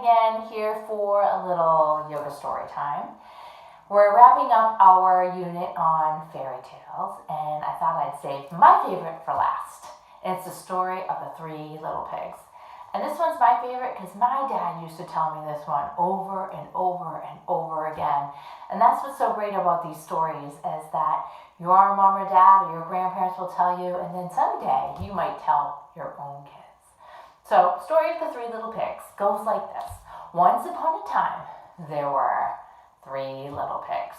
again here for a little yoga story time. We're wrapping up our unit on fairy tales, and I thought I'd save my favorite for last. It's the story of the three little pigs. And this one's my favorite because my dad used to tell me this one over and over and over again. And that's what's so great about these stories is that your mom or dad or your grandparents will tell you, and then someday you might tell your own kids. So, story of the three little pigs goes like this. Once upon a time, there were three little pigs.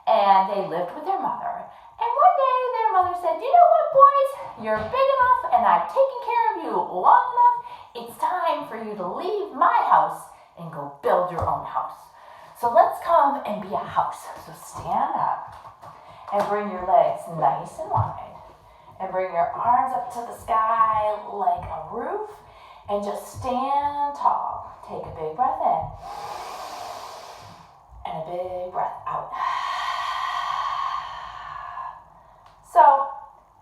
And they lived with their mother. And one day their mother said, you know what, boys? You're big enough and I've taken care of you long enough. It's time for you to leave my house and go build your own house. So let's come and be a house. So stand up and bring your legs nice and wide. And bring your arms up to the sky like a roof. And just stand tall. Take a big breath in. And a big breath out. So,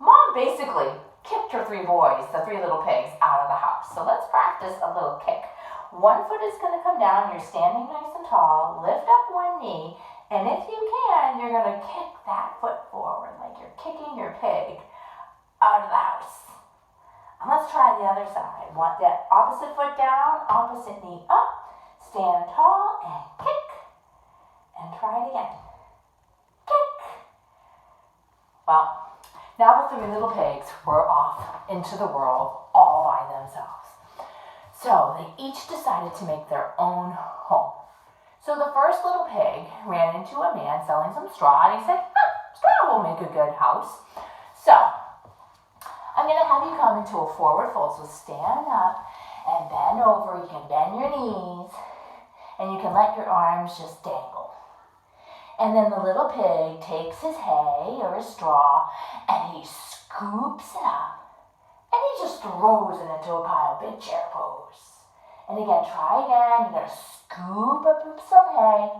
Mom basically kicked her three boys, the three little pigs, out of the house. So let's practice a little kick. One foot is going to come down. You're standing nice and tall. Lift up one knee. And if you can, you're going to kick that foot forward like you're kicking your pig out of the house. And let's try the other side. Want that opposite foot down, opposite knee up. Stand tall and kick. And try it again. Kick. Well, now the three little pigs were off into the world all by themselves. So they each decided to make their own home. So the first little pig ran into a man selling some straw, and he said, straw will make a good house. So I'm going to have you come into a forward fold. So stand up and bend over. You can bend your knees, and you can let your arms just dangle. And then the little pig takes his hay or his straw, and he scoops it up, and he just throws it into a pile, big chair pose. And again, try again. You're going to scoop up some hay,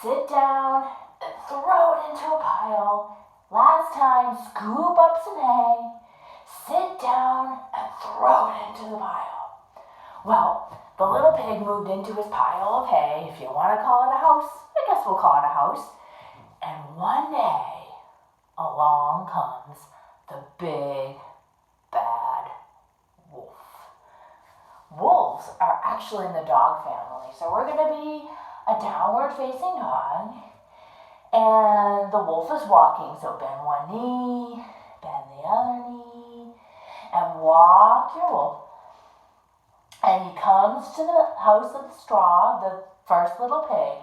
sit down, and throw it into a pile. Last time, scoop up some hay, sit down, and throw it into the pile. Well, the little pig moved into his pile of hay. If you want to call it a house, I guess we'll call it a house. And one day, along comes the big, bad wolf. Wolves are actually in the dog family. So we're going to be a downward-facing dog. And the wolf is walking. So bend one knee, bend the other knee, and walk your wolf. And he comes to the house of the straw, the first little pig,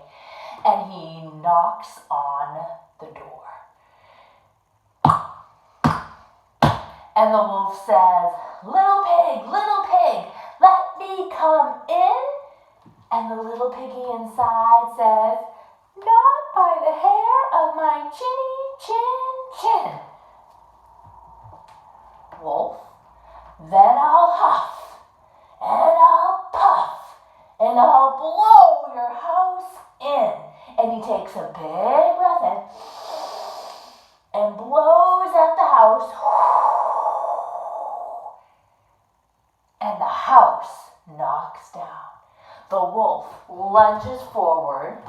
and he knocks on the door. And the wolf says, little pig, let me come in. And the little piggy inside says, not by the hair of my chin. Wolf, then I'll huff. And I'll puff, and I'll blow your house in. And he takes a big breath in and blows at the house. And the house knocks down. The wolf lunges forward.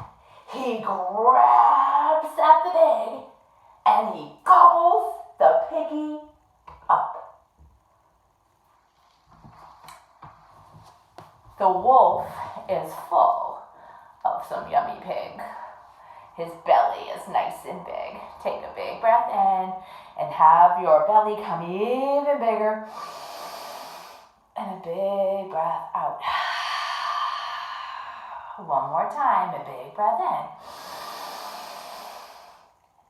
He grabs at the pig, and he gobbles the piggy up. The wolf is full of some yummy pig. His belly is nice and big. Take a big breath in and have your belly come even bigger. And a big breath out. One more time, a big breath in.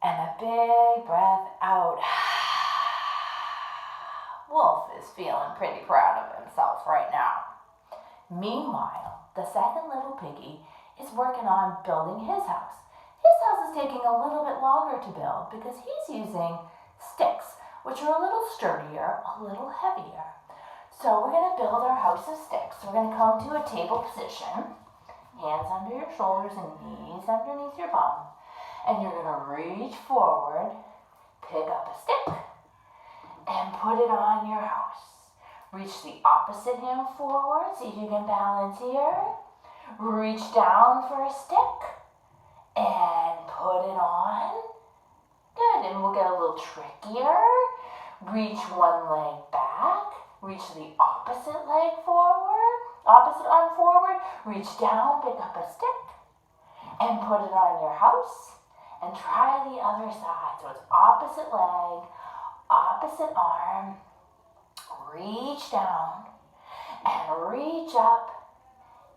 And a big breath out. Wolf is feeling pretty proud of himself right now. Meanwhile, the second little piggy is working on building his house. His house is taking a little bit longer to build because he's using sticks, which are a little sturdier, a little heavier. So we're going to build our house of sticks. We're going to come to a table position, hands under your shoulders and knees underneath your bum. And you're going to reach forward, pick up a stick, and put it on your house. Reach the opposite hand forward, see if you can balance here. Reach down for a stick and put it on. Good, and we'll get a little trickier. Reach one leg back, reach the opposite leg forward, opposite arm forward, reach down, pick up a stick, and put it on your house. And try the other side. So it's opposite leg, opposite arm, reach down, and reach up,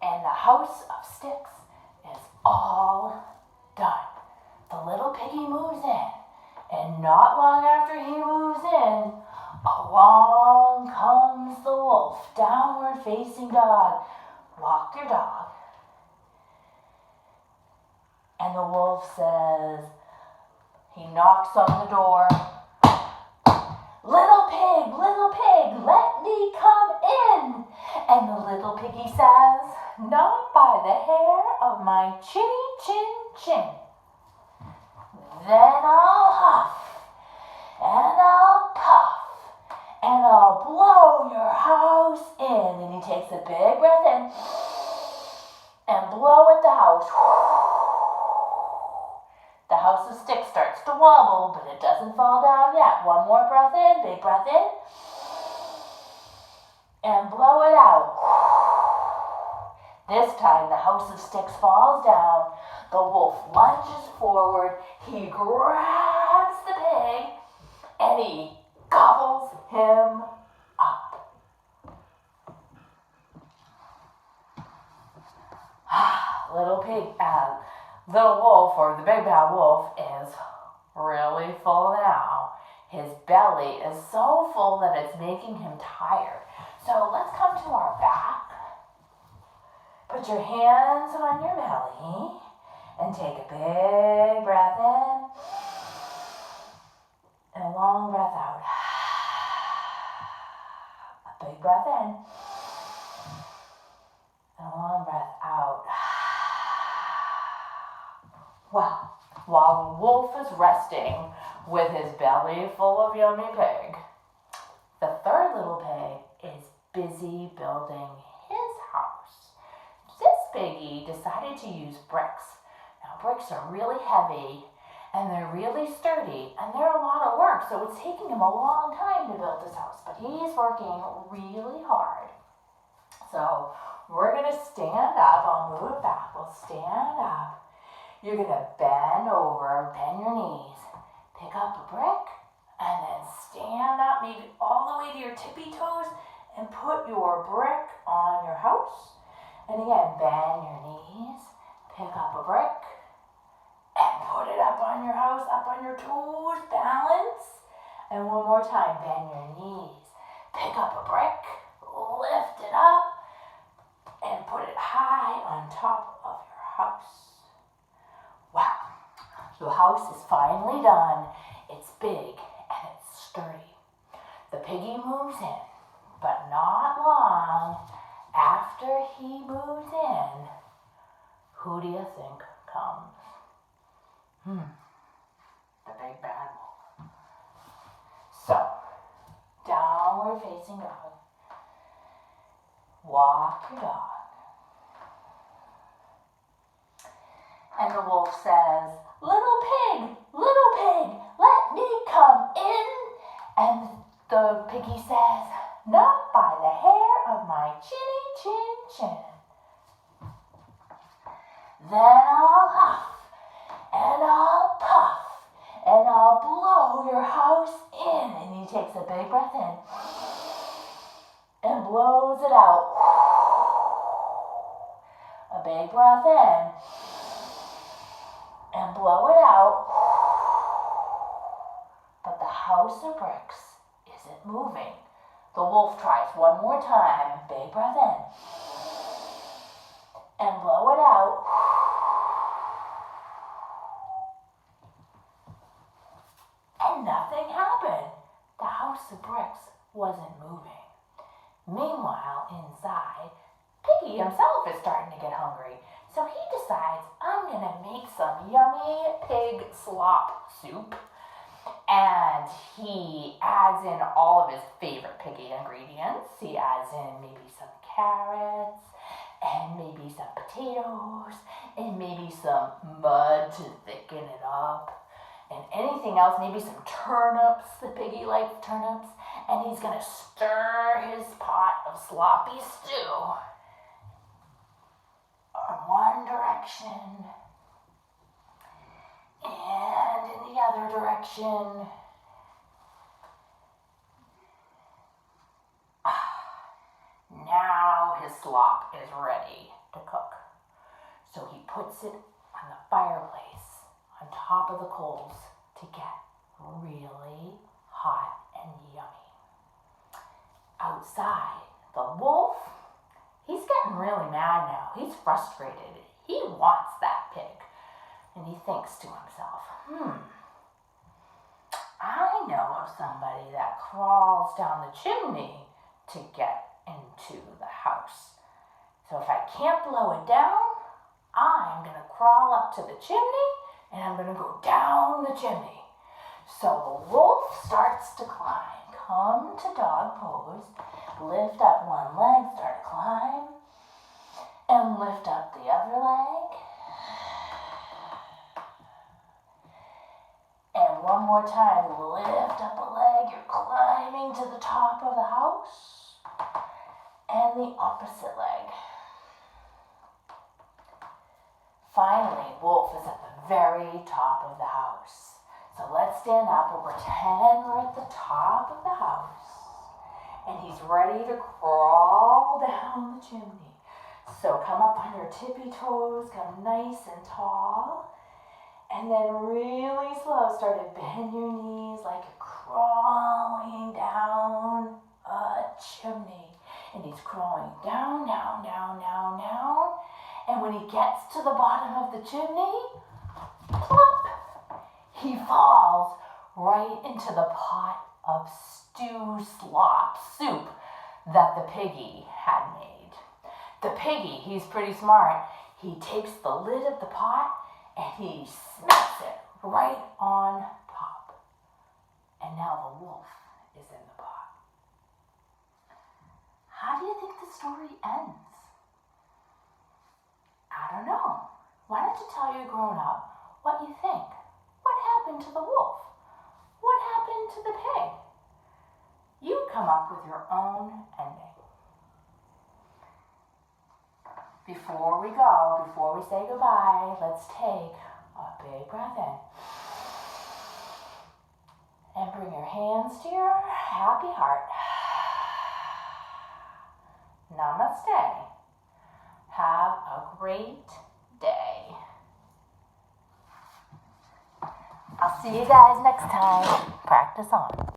and the house of sticks is all done. The little piggy moves in, and not long after he moves in, along comes the wolf, downward facing dog. Walk your dog. And the wolf says, he knocks on the door. Little pig, let me come in. And the little piggy says, not by the hair of my chinny chin chin. Then I'll huff, and I'll puff, and I'll blow your house in. And he takes a big breath in and blow at the house. The house of sticks starts to wobble, but it doesn't fall down yet. One more breath in, big breath in, and blow it out. This time the house of sticks falls down. The wolf lunges forward. He grabs the pig, and he gobbles him up. Little wolf, or the big bad wolf, is really full now. His belly is so full that it's making him tired. So let's come to our back. Put your hands on your belly and take a big breath in and a long breath out. A big breath in and a long breath out. Well, while the wolf is resting with his belly full of yummy pig, the third little pig is busy building his house. This piggy decided to use bricks. Now, bricks are really heavy, and they're really sturdy, and they're a lot of work, so it's taking him a long time to build his house, but he's working really hard. So we're going to stand up. I'll move it back. We'll stand up. You're going to bend over, bend your knees, pick up a brick, and then stand up maybe all the way to your tippy toes and put your brick on your house. And again, bend your knees, pick up a brick, and put it up on your house, up on your toes, balance. And one more time, bend your knees, pick up a brick, lift it up, and put it high on top of your house. Wow, the house is finally done. It's big and it's sturdy. The piggy moves in, but not long after he moves in, who do you think comes? The big bad wolf. So, downward facing dog. Walk your dog. And the wolf says, little pig, let me come in. And the piggy says, not by the hair of my chinny chin chin. Then I'll huff, and I'll puff, and I'll blow your house in. And he takes a big breath in and blows it out. A big breath in and blow it out. But the house of bricks isn't moving. The wolf tries one more time. Big breath in and blow it out. And nothing happened. The house of bricks wasn't moving. Meanwhile, inside, Piggy himself is starting to get hungry. So he decides, I'm going to make some yummy pig slop soup. And he adds in all of his favorite piggy ingredients. He adds in maybe some carrots, and maybe some potatoes, and maybe some mud to thicken it up, and anything else, maybe some turnips. The piggy likes turnips. And he's gonna stir his pot of sloppy stew in one direction and in the other direction. Now his slop is ready to cook. So he puts it on the fireplace on top of the coals to get really hot and yummy. Outside, the wolf, he's getting really mad now. He's frustrated. He wants that pig. And he thinks to himself, I know of somebody that crawls down the chimney to get into the house. So if I can't blow it down, I'm going to crawl up to the chimney and I'm going to go down the chimney. So the wolf starts to climb. Come to dog pose, lift up one leg, start to climb, and lift up the other leg. And one more time, lift up a leg, you're climbing to the top of the house, and the opposite leg. Finally, Wolf is at the very top of the house. So let's stand up and pretend we're at the top of the house. And he's ready to crawl down the chimney. So come up on your tippy toes, come nice and tall. And then really slow, start to bend your knees like you're crawling down a chimney. And he's crawling down, down, down, down, down. And when he gets to the bottom of the chimney, plop! He falls right into the pot of stew slop soup that the piggy had made. The piggy, he's pretty smart. He takes the lid of the pot and he smacks it right on top. And now the wolf is in the pot. How do you think the story ends? I don't know. Why don't you tell your grown-up what you think? What happened to the wolf? What happened to the pig? You come up with your own ending. Before we go, before we say goodbye, let's take a big breath in. And bring your hands to your happy heart. Namaste. Have a great day. I'll see you guys next time. Practice on.